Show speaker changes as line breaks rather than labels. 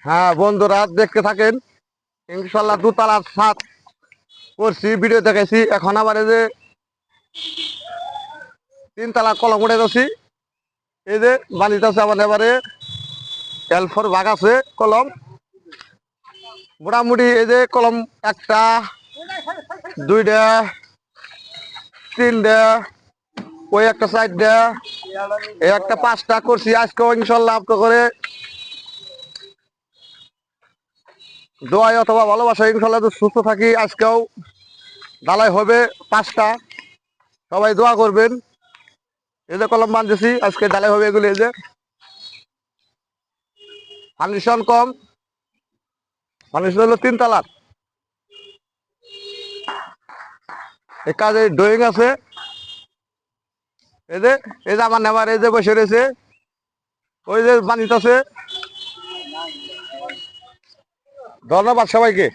হ্যাঁ বন্ধুরা দেখতে থাকেন, ইনশাল্লাহ দুতলার ছাদ করছি, ভিডিও দেখাইছি। এখন আবার এই যে তিনতলা কলম উঠে যাচ্ছি, এই যে বানিতেছে আবার এবারে এলফোর ভাগ আছে কলম মোটামুটি। এই যে কলম একটা, দুইটা, তিনটা, ওই একটা চারটা, এই একটা পাঁচটা করছি। আজকেও ইনশাল্লাহ আপনার করে দোয়াই অথবা ভালোবাসা ইনশাল্লাহ সুস্থ থাকি। আজকেও ঢালাই হবে পাঁচটা, সবাই দোয়া করবেন। এই যে কলম বাঁধতেছি, আজকে ঢালাই হবে এগুলি। এই যে ফাউন্ডেশন কম, ফাউন্ডেশন হলো তিনতলার। এই কাজে ড্রয়িং আছে। এই যে আমার নেবার এই যে বসে রয়েছে, ওই যে বানিতেছে। ধন্যবাদ সবাইকে।